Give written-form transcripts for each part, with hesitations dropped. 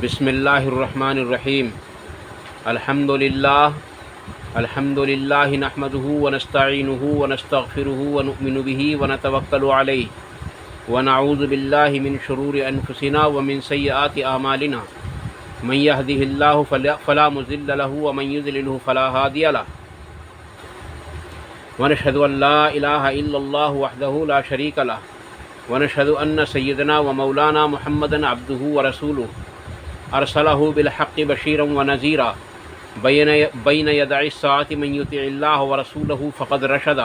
بسم اللہ الرحمن الرحیم الحمد للہ نحمده ونستعینه ونستغفره ونؤمن به ونتوکل علیہ ونعوذ باللہ من شرور انفسنا ومن سیئات اعمالنا من يهده اللہ فلا مضل له ومن يضلل فلا هادی له ونشهد ان لا الہ الا اللہ وحدہ لا شریک له ونشهد ان سیدنا ومولانا محمدا عبدہ ورسولہ ارسلہ بالحق بشیرا ونذیرا بین یدعی الساعۃ من یطع اللہ ورسولہ فقد رشد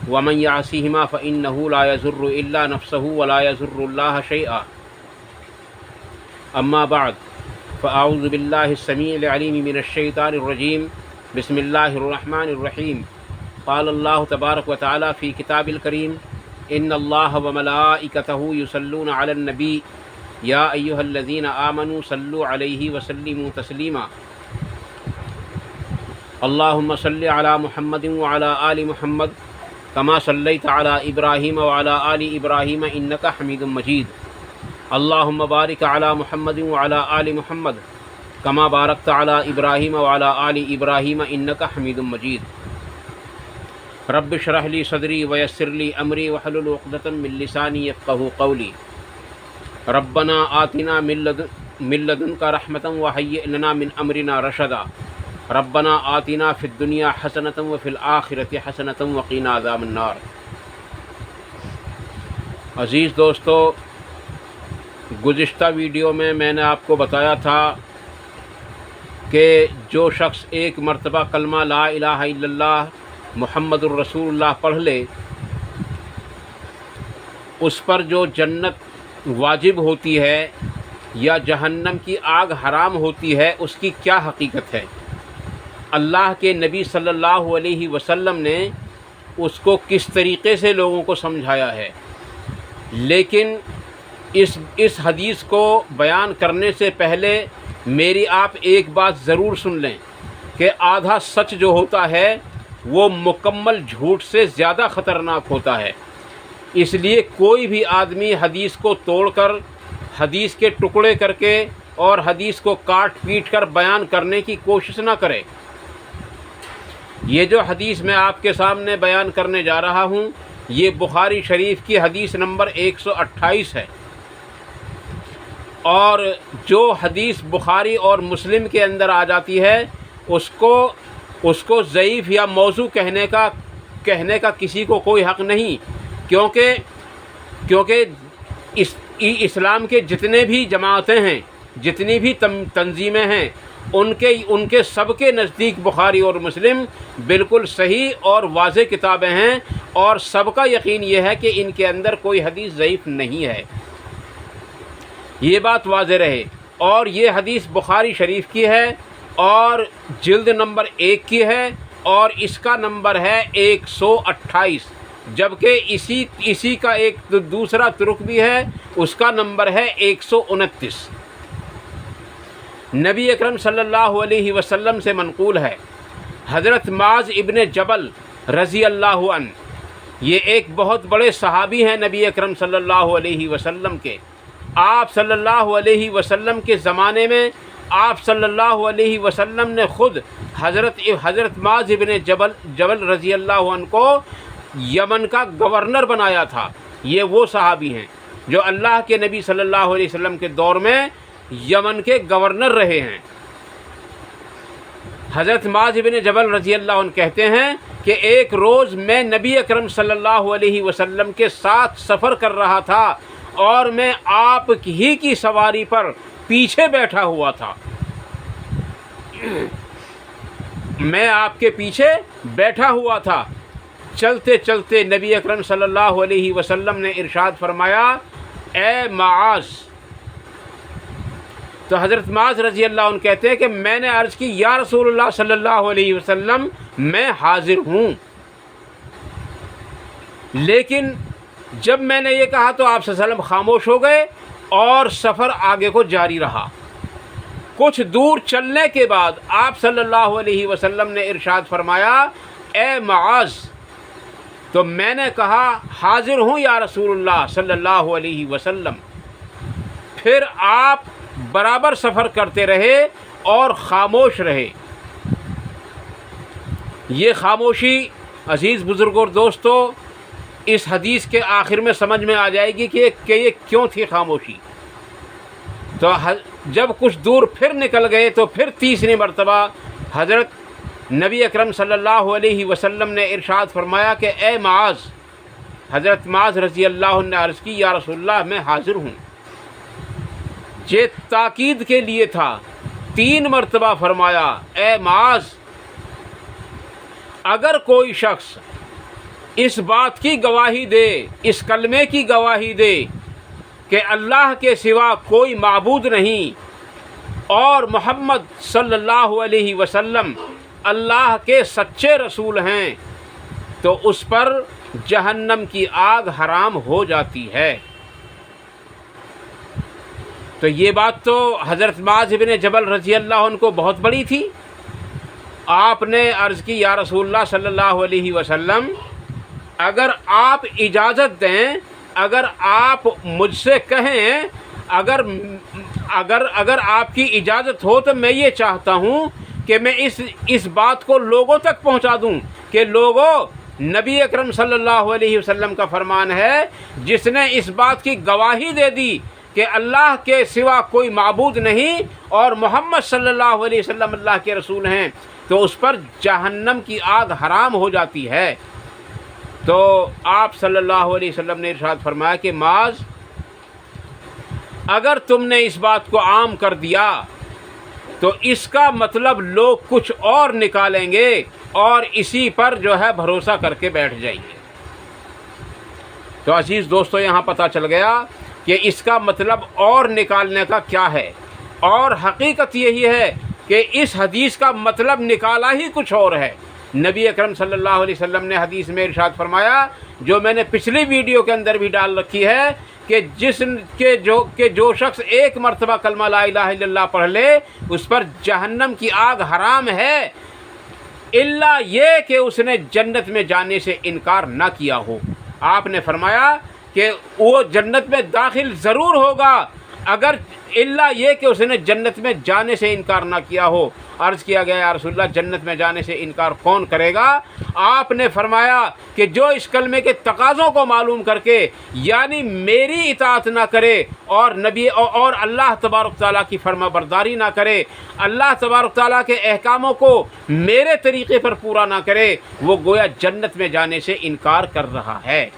ومن یعصہما فإنہ لا یضر الا نفسہ ولا یضر اللہ شیئا اما بعد فاعوذ باللہ السمیع العلیم من الشیطان الرجیم بسم اللہ الرحمن الرحیم قال اللہ تبارک وتعالی فی کتاب الکریم ان اللہ وملائکتہ یصلون علی النبی یا ایہا الذین آمنوا صلوا علیہ وسلموا تسلیما اللہم صل علی محمد وعلی آل محمد کما صلیت علی ابراہیم وعلی آل ابراہیم انک حمید مجید اللہم بارک علی محمد وعلی آل محمد کما بارکت علی ابراہیم وعلی آل ابراہیم انک حمید مجید رب اشرح لی صدری ویسر لی امری واحلل عقدۃ من لسانی یفقہوا قولی ربنا آتنا من لدنک رحمۃ وہیئ لنا من امرنا رشدا ربنا آتنا فی الدنیا حسنۃ وفی الآخرۃ حسنۃ وقنا عذاب النار۔ عزیز دوستو، گزشتہ ویڈیو میں نے آپ کو بتایا تھا کہ جو شخص ایک مرتبہ کلمہ لا الہ الا اللہ محمد الرسول اللہ پڑھ لے، اس پر جو جنت واجب ہوتی ہے یا جہنم کی آگ حرام ہوتی ہے، اس کی کیا حقیقت ہے۔ اللہ کے نبی صلی اللہ علیہ وسلم نے اس کو کس طریقے سے لوگوں کو سمجھایا ہے، لیکن اس حدیث کو بیان کرنے سے پہلے میری آپ ایک بات ضرور سن لیں کہ آدھا سچ جو ہوتا ہے وہ مکمل جھوٹ سے زیادہ خطرناک ہوتا ہے۔ اس لیے کوئی بھی آدمی حدیث کو توڑ کر، حدیث کے ٹکڑے کر کے اور حدیث کو کاٹ پیٹ کر بیان کرنے کی کوشش نہ کرے۔ یہ جو حدیث میں آپ کے سامنے بیان کرنے جا رہا ہوں، یہ بخاری شریف کی حدیث نمبر 128 ہے، اور جو حدیث بخاری اور مسلم کے اندر آ جاتی ہے اس کو ضعیف یا موضوع کہنے کا کسی کو کوئی حق نہیں، کیونکہ اسلام کے جتنے بھی جماعتیں ہیں، جتنی بھی تنظیمیں ہیں، ان کے سب کے نزدیک بخاری اور مسلم بالکل صحیح اور واضح کتابیں ہیں، اور سب کا یقین یہ ہے کہ ان کے اندر کوئی حدیث ضعیف نہیں ہے۔ یہ بات واضح رہے۔ اور یہ حدیث بخاری شریف کی ہے اور جلد نمبر 1 کی ہے، اور اس کا نمبر ہے 128، جبکہ اسی کا ایک دوسرا ترک بھی ہے، اس کا نمبر ہے 129۔ نبی اکرم صلی اللہ علیہ وسلم سے منقول ہے، حضرت معاذ ابن جبل رضی اللہ عنہ، یہ ایک بہت بڑے صحابی ہیں نبی اکرم صلی اللہ علیہ وسلم کے۔ آپ صلی اللہ علیہ وسلم کے زمانے میں آپ صلی اللہ علیہ وسلم نے خود حضرت معاذ ابن جبل رضی اللہ عنہ کو یمن کا گورنر بنایا تھا۔ یہ وہ صحابی ہیں جو اللہ کے نبی صلی اللہ علیہ وسلم کے دور میں یمن کے گورنر رہے ہیں۔ حضرت معاذ بن جبل رضی اللہ عنہ کہتے ہیں کہ ایک روز میں نبی اکرم صلی اللہ علیہ وسلم کے ساتھ سفر کر رہا تھا، اور میں آپ ہی کی سواری پر پیچھے بیٹھا ہوا تھا۔ میں آپ کے پیچھے بیٹھا ہوا تھا۔ چلتے چلتے نبی اکرم صلی اللہ علیہ وسلم نے ارشاد فرمایا، اے معاذ۔ تو حضرت معاذ رضی اللہ عنہ کہتے ہیں کہ میں نے عرض کی، یا رسول اللہ صلی اللہ علیہ وسلم، میں حاضر ہوں۔ لیکن جب میں نے یہ کہا تو آپ صلی اللہ علیہ وسلم خاموش ہو گئے، اور سفر آگے کو جاری رہا۔ کچھ دور چلنے کے بعد آپ صلی اللہ علیہ وسلم نے ارشاد فرمایا، اے معاذ۔ تو میں نے کہا، حاضر ہوں یا رسول اللہ صلی اللہ علیہ وسلم۔ پھر آپ برابر سفر کرتے رہے اور خاموش رہے۔ یہ خاموشی عزیز بزرگوں اور دوستو اس حدیث کے آخر میں سمجھ میں آ جائے گی کہ یہ کیوں تھی خاموشی۔ تو جب کچھ دور پھر نکل گئے تو پھر تیسری مرتبہ حضرت نبی اکرم صلی اللہ علیہ وسلم نے ارشاد فرمایا کہ اے معاذ، حضرت معاذ رضی اللہ عنہ نے عرض کی یا رسول اللہ میں حاضر ہوں۔ یہ تاکید کے لیے تھا، 3 مرتبہ فرمایا اے معاذ، اگر کوئی شخص اس بات کی گواہی دے، اس کلمے کی گواہی دے کہ اللہ کے سوا کوئی معبود نہیں اور محمد صلی اللہ علیہ وسلم اللہ کے سچے رسول ہیں، تو اس پر جہنم کی آگ حرام ہو جاتی ہے۔ تو یہ بات تو حضرت معاذ بن جبل رضی اللہ عنہ کو بہت بڑی تھی۔ آپ نے عرض کی یا رسول اللہ صلی اللہ علیہ وسلم، اگر آپ اجازت دیں، اگر آپ مجھ سے کہیں، اگر آپ کی اجازت ہو تو میں یہ چاہتا ہوں کہ میں اس بات کو لوگوں تک پہنچا دوں کہ لوگوں، نبی اکرم صلی اللہ علیہ وسلم کا فرمان ہے، جس نے اس بات کی گواہی دے دی کہ اللہ کے سوا کوئی معبود نہیں اور محمد صلی اللہ علیہ وسلم اللہ کے رسول ہیں، تو اس پر جہنم کی آگ حرام ہو جاتی ہے۔ تو آپ صلی اللہ علیہ وسلم نے ارشاد فرمایا کہ معاذ، اگر تم نے اس بات کو عام کر دیا تو اس کا مطلب لوگ کچھ اور نکالیں گے اور اسی پر جو ہے بھروسہ کر کے بیٹھ جائیں گے۔ تو عزیز دوستو یہاں پتہ چل گیا کہ اس کا مطلب اور نکالنے کا کیا ہے، اور حقیقت یہی ہے کہ اس حدیث کا مطلب نکالا ہی کچھ اور ہے۔ نبی اکرم صلی اللہ علیہ وسلم نے حدیث میں ارشاد فرمایا، جو میں نے پچھلی ویڈیو کے اندر بھی ڈال رکھی ہے، کہ جو شخص 1 مرتبہ کلمہ لا الہ الا اللہ پڑھ لے اس پر جہنم کی آگ حرام ہے، الا یہ کہ اس نے جنت میں جانے سے انکار نہ کیا ہو۔ آپ نے فرمایا کہ وہ جنت میں داخل ضرور ہوگا، اگر الا یہ کہ اس نے جنت میں جانے سے انکار نہ کیا ہو۔ عرض کیا گیا یا رسول اللہ جنت میں جانے سے انکار کون کرے گا؟ آپ نے فرمایا کہ جو اس کلمے کے تقاضوں کو معلوم کر کے یعنی میری اطاعت نہ کرے اور نبی اور اللہ تبارک تعالیٰ کی فرما برداری نہ کرے، اللہ تبارک تعالیٰ کے احکاموں کو میرے طریقے پر پورا نہ کرے، وہ گویا جنت میں جانے سے انکار کر رہا ہے۔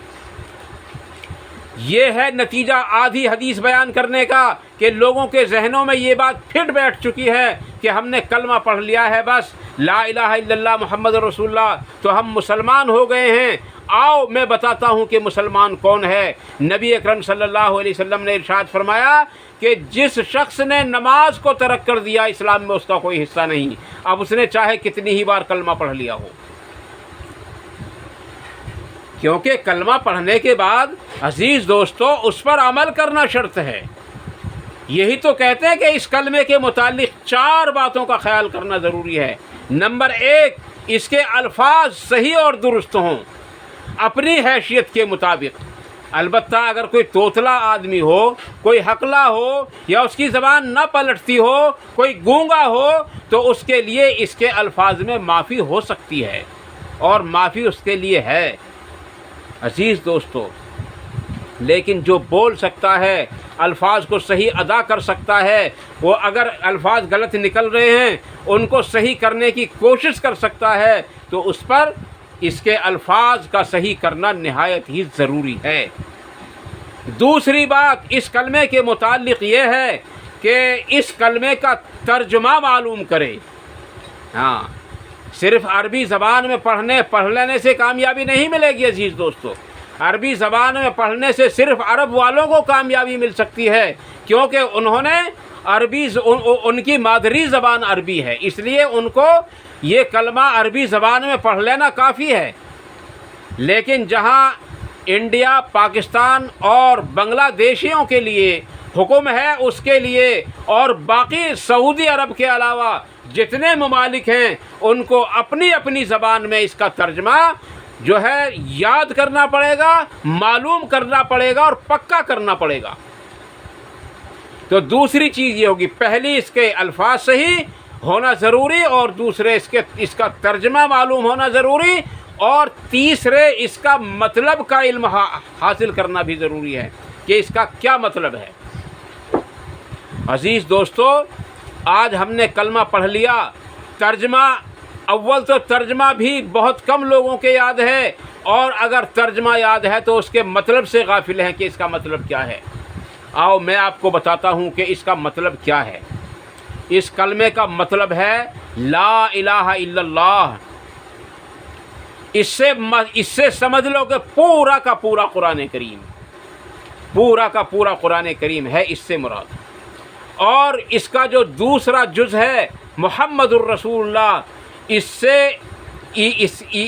یہ ہے نتیجہ آدھی حدیث بیان کرنے کا کہ لوگوں کے ذہنوں میں یہ بات پھٹ بیٹھ چکی ہے کہ ہم نے کلمہ پڑھ لیا ہے، بس لا الہ الا اللہ محمد رسول اللہ تو ہم مسلمان ہو گئے ہیں۔ آؤ میں بتاتا ہوں کہ مسلمان کون ہے۔ نبی اکرم صلی اللہ علیہ وسلم نے ارشاد فرمایا کہ جس شخص نے نماز کو ترک کر دیا اسلام میں اس کا کوئی حصہ نہیں، اب اس نے چاہے کتنی ہی بار کلمہ پڑھ لیا ہو، کیونکہ کلمہ پڑھنے کے بعد عزیز دوستو اس پر عمل کرنا شرط ہے۔ یہی تو کہتے ہیں کہ اس کلمے کے متعلق 4 باتوں کا خیال کرنا ضروری ہے۔ نمبر 1، اس کے الفاظ صحیح اور درست ہوں اپنی حیثیت کے مطابق۔ البتہ اگر کوئی توتلا آدمی ہو، کوئی حقلا ہو یا اس کی زبان نہ پلٹتی ہو، کوئی گونگا ہو، تو اس کے لیے اس کے الفاظ میں معافی ہو سکتی ہے اور معافی اس کے لیے ہے عزیز دوستو۔ لیکن جو بول سکتا ہے، الفاظ کو صحیح ادا کر سکتا ہے، وہ اگر الفاظ غلط نکل رہے ہیں ان کو صحیح کرنے کی کوشش کر سکتا ہے، تو اس پر اس کے الفاظ کا صحیح کرنا نہایت ہی ضروری ہے۔ دوسری بات اس کلمے کے متعلق یہ ہے کہ اس کلمے کا ترجمہ معلوم کرے۔ ہاں، صرف عربی زبان میں پڑھ لینے سے کامیابی نہیں ملے گی عزیز دوستو۔ عربی زبان میں پڑھنے سے صرف عرب والوں کو کامیابی مل سکتی ہے، کیونکہ انہوں نے ان کی مادری زبان عربی ہے، اس لیے ان کو یہ کلمہ عربی زبان میں پڑھ لینا کافی ہے۔ لیکن جہاں انڈیا، پاکستان اور بنگلہ دیشیوں کے لیے حکم ہے، اس کے لیے اور باقی سعودی عرب کے علاوہ جتنے ممالک ہیں ان کو اپنی اپنی زبان میں اس کا ترجمہ جو ہے یاد کرنا پڑے گا، معلوم کرنا پڑے گا اور پکا کرنا پڑے گا۔ تو دوسری چیز یہ ہوگی، پہلی اس کے الفاظ صحیح ہونا ضروری، اور دوسرے اس کا ترجمہ معلوم ہونا ضروری، اور تیسرے اس کا مطلب کا علم حاصل کرنا بھی ضروری ہے کہ اس کا کیا مطلب ہے۔ عزیز دوستو، آج ہم نے کلمہ پڑھ لیا، ترجمہ اول تو ترجمہ بھی بہت کم لوگوں کے یاد ہے، اور اگر ترجمہ یاد ہے تو اس کے مطلب سے غافل ہیں کہ اس کا مطلب کیا ہے۔ آؤ میں آپ کو بتاتا ہوں کہ اس کا مطلب کیا ہے۔ اس کلمے کا مطلب ہے لا الہ الا اللہ۔ اس سے سمجھ لو کہ پورا کا پورا قرآن کریم، پورا کا پورا قرآن کریم ہے اس سے مراد۔ اور اس کا جو دوسرا جز ہے محمد الرسول اللہ، اس سے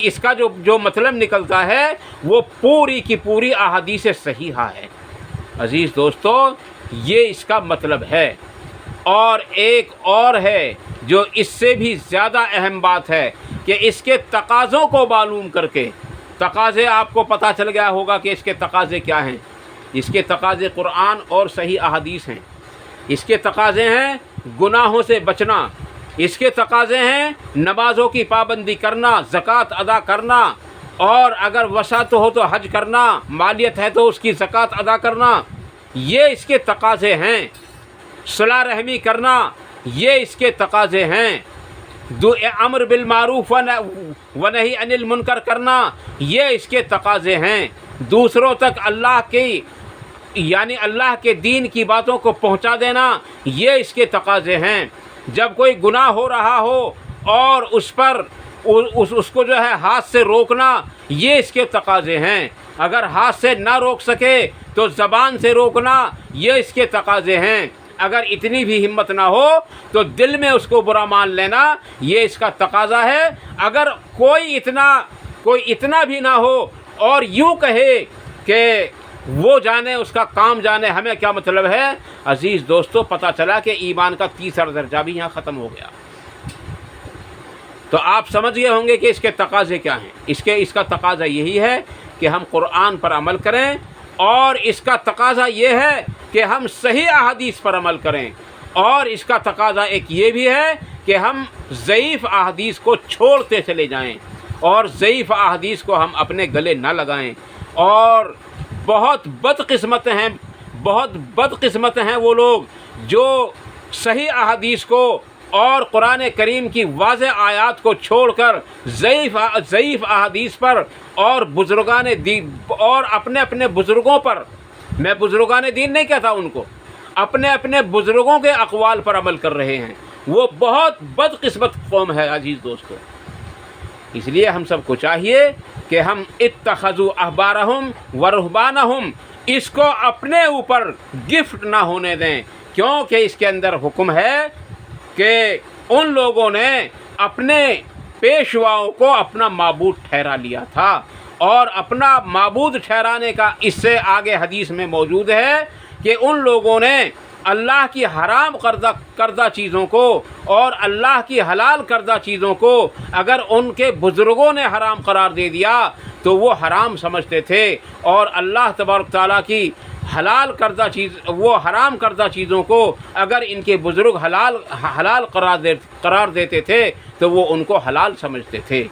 اس کا جو مطلب نکلتا ہے وہ پوری کی پوری احادیث صحیحہ ہے۔ عزیز دوستو، یہ اس کا مطلب ہے۔ اور ایک اور ہے جو اس سے بھی زیادہ اہم بات ہے کہ اس کے تقاضوں کو معلوم کر کے، تقاضے آپ کو پتہ چل گیا ہوگا کہ اس کے تقاضے کیا ہیں۔ اس کے تقاضے قرآن اور صحیح احادیث ہیں۔ اس کے تقاضے ہیں گناہوں سے بچنا، اس کے تقاضے ہیں نمازوں کی پابندی کرنا، زکوٰۃ ادا کرنا، اور اگر وسعت ہو تو حج کرنا، مالیت ہے تو اس کی زکوٰۃ ادا کرنا، یہ اس کے تقاضے ہیں۔ صلہ رحمی کرنا، یہ اس کے تقاضے ہیں۔ امر بالمعروف و نہی عن المنکر کرنا، یہ اس کے تقاضے ہیں۔ دوسروں تک اللہ کی یعنی اللہ کے دین کی باتوں کو پہنچا دینا، یہ اس کے تقاضے ہیں۔ جب کوئی گناہ ہو رہا ہو اور اس پر اس کو جو ہے ہاتھ سے روکنا، یہ اس کے تقاضے ہیں۔ اگر ہاتھ سے نہ روک سکے تو زبان سے روکنا، یہ اس کے تقاضے ہیں۔ اگر اتنی بھی ہمت نہ ہو تو دل میں اس کو برا مان لینا، یہ اس کا تقاضا ہے۔ اگر کوئی اتنا بھی نہ ہو اور یوں کہے کہ وہ جانے، اس کا کام جانے، ہمیں کیا مطلب ہے؟ عزیز دوستو، پتہ چلا کہ ایمان کا تیسرا درجہ بھی یہاں ختم ہو گیا۔ تو آپ سمجھ گئے ہوں گے کہ اس کے تقاضے کیا ہیں۔ اس کا تقاضا یہی ہے کہ ہم قرآن پر عمل کریں، اور اس کا تقاضا یہ ہے کہ ہم صحیح احادیث پر عمل کریں، اور اس کا تقاضا ایک یہ بھی ہے کہ ہم ضعیف احادیث کو چھوڑتے چلے جائیں، اور ضعیف احادیث کو ہم اپنے گلے نہ لگائیں۔ اور بہت بدقسمت ہیں وہ لوگ جو صحیح احادیث کو اور قرآن کریم کی واضح آیات کو چھوڑ کر ضعیف احادیث پر اور بزرگان دین اور اپنے بزرگوں پر، میں بزرگان دین نہیں کہتا ان کو، اپنے بزرگوں کے اقوال پر عمل کر رہے ہیں۔ وہ بہت بدقسمت قوم ہے عزیز دوستو۔ اس لیے ہم سب کو چاہیے کہ ہم اتخذوا احبارہم ورہبانہم، اس کو اپنے اوپر گفٹ نہ ہونے دیں، کیونکہ اس کے اندر حکم ہے کہ ان لوگوں نے اپنے پیشواؤں کو اپنا معبود ٹھہرا لیا تھا، اور اپنا معبود ٹھہرانے کا اس سے آگے حدیث میں موجود ہے کہ ان لوگوں نے اللہ کی حرام کردہ چیزوں کو اور اللہ کی حلال کردہ چیزوں کو اگر ان کے بزرگوں نے حرام قرار دے دیا تو وہ حرام سمجھتے تھے، اور اللہ تبارک تعالیٰ کی حرام کردہ چیزوں کو اگر ان کے بزرگ حلال قرار دیتے تھے تو وہ ان کو حلال سمجھتے تھے۔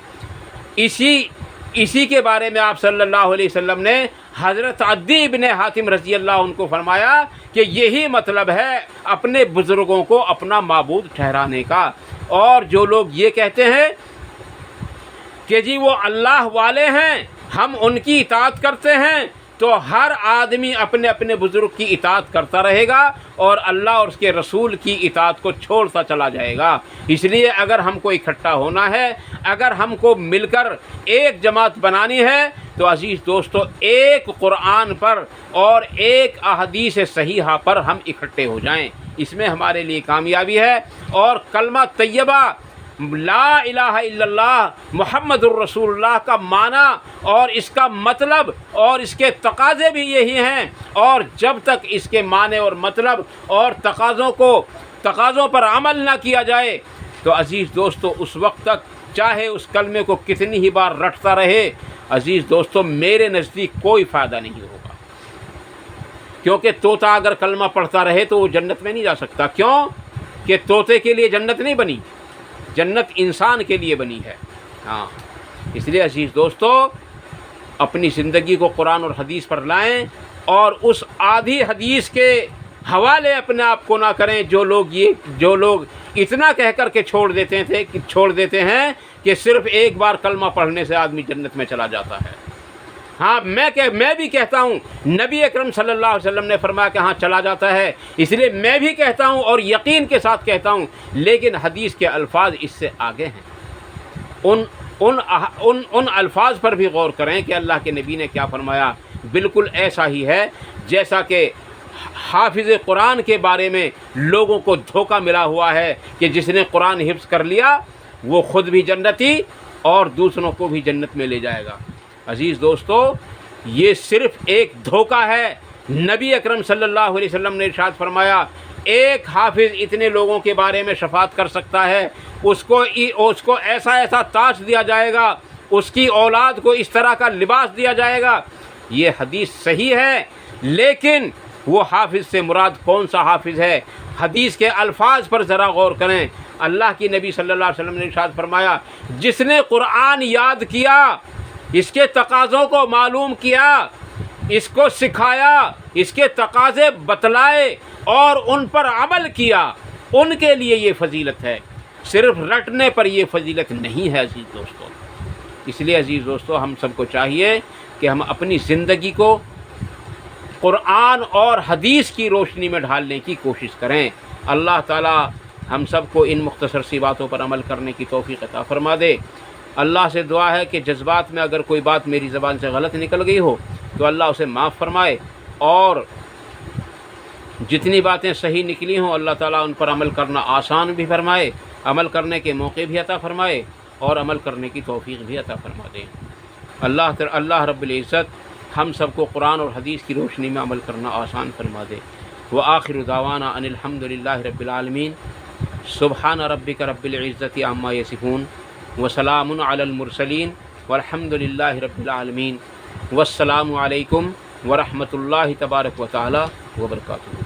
اسی کے بارے میں آپ صلی اللہ علیہ وسلم نے حضرت عدی بن حاتم رضی اللہ عنہ کو فرمایا کہ یہی مطلب ہے اپنے بزرگوں کو اپنا معبود ٹھہرانے کا۔ اور جو لوگ یہ کہتے ہیں کہ جی وہ اللہ والے ہیں، ہم ان کی اطاعت کرتے ہیں، تو ہر آدمی اپنے بزرگ کی اطاعت کرتا رہے گا اور اللہ اور اس کے رسول کی اطاعت کو چھوڑتا چلا جائے گا۔ اس لیے اگر ہم کو اکٹھا ہونا ہے، اگر ہم کو مل کر ایک جماعت بنانی ہے، تو عزیز دوستو ایک قرآن پر اور ایک احادیث صحیحہ پر ہم اکٹھے ہو جائیں، اس میں ہمارے لیے کامیابی ہے۔ اور کلمہ طیبہ لا الہ الا اللہ محمد الرسول اللہ کا معنی اور اس کا مطلب اور اس کے تقاضے بھی یہی ہیں، اور جب تک اس کے معنی اور مطلب اور تقاضوں پر عمل نہ کیا جائے تو عزیز دوستو اس وقت تک چاہے اس کلمے کو کتنی ہی بار رٹتا رہے، عزیز دوستو میرے نزدیک کوئی فائدہ نہیں ہوگا۔ کیونکہ طوطا اگر کلمہ پڑھتا رہے تو وہ جنت میں نہیں جا سکتا. کیوں کہ طوطے کے لیے جنت نہیں بنی، جنت انسان کے لیے بنی ہے. ہاں، اس لیے عزیز دوستو اپنی زندگی کو قرآن اور حدیث پر لائیں، اور اس آدھی حدیث کے حوالے اپنے آپ کو نہ کریں جو لوگ اتنا کہہ کر کے چھوڑ دیتے ہیں کہ صرف ایک بار کلمہ پڑھنے سے آدمی جنت میں چلا جاتا ہے. ہاں، میں بھی کہتا ہوں، نبی اکرم صلی اللہ علیہ وسلم نے فرمایا کہ ہاں چلا جاتا ہے، اس لیے میں بھی کہتا ہوں اور یقین کے ساتھ کہتا ہوں، لیکن حدیث کے الفاظ اس سے آگے ہیں. ان الفاظ پر بھی غور کریں کہ اللہ کے نبی نے کیا فرمایا. بالکل ایسا ہی ہے جیسا کہ حافظ قرآن کے بارے میں لوگوں کو دھوکہ ملا ہوا ہے کہ جس نے قرآن حفظ کر لیا وہ خود بھی جنتی اور دوسروں کو بھی جنت میں لے جائے گا. عزیز دوستو، یہ صرف ایک دھوکہ ہے. نبی اکرم صلی اللہ علیہ وسلم نے ارشاد فرمایا ایک حافظ اتنے لوگوں کے بارے میں شفاعت کر سکتا ہے، اس کو ایسا تاج دیا جائے گا، اس کی اولاد کو اس طرح کا لباس دیا جائے گا. یہ حدیث صحیح ہے، لیکن وہ حافظ سے مراد کون سا حافظ ہے؟ حدیث کے الفاظ پر ذرا غور کریں. اللہ کی نبی صلی اللہ علیہ وسلم نے ارشاد فرمایا جس نے قرآن یاد کیا، اس کے تقاضوں کو معلوم کیا، اس کو سکھایا، اس کے تقاضے بتلائے اور ان پر عمل کیا، ان کے لیے یہ فضیلت ہے. صرف رٹنے پر یہ فضیلت نہیں ہے عزیز دوستو. اس لیے عزیز دوستو ہم سب کو چاہیے کہ ہم اپنی زندگی کو قرآن اور حدیث کی روشنی میں ڈھالنے کی کوشش کریں. اللہ تعالی ہم سب کو ان مختصر سی باتوں پر عمل کرنے کی توفیق عطا فرما دے. اللہ سے دعا ہے کہ جذبات میں اگر کوئی بات میری زبان سے غلط نکل گئی ہو تو اللہ اسے معاف فرمائے، اور جتنی باتیں صحیح نکلی ہوں اللہ تعالیٰ ان پر عمل کرنا آسان بھی فرمائے، عمل کرنے کے موقع بھی عطا فرمائے اور عمل کرنے کی توفیق بھی عطا فرما دے. اللہ رب العزت ہم سب کو قرآن اور حدیث کی روشنی میں عمل کرنا آسان فرما دے. وآخر دعوانا ان الحمد للہ رب العالمین. سبحان ربک رب العزت عما یصفون وسلام علی المرسلین والحمد للہ رب العالمین. والسلام علیکم ورحمۃ اللہ تبارک و تعالی وبرکاتہ.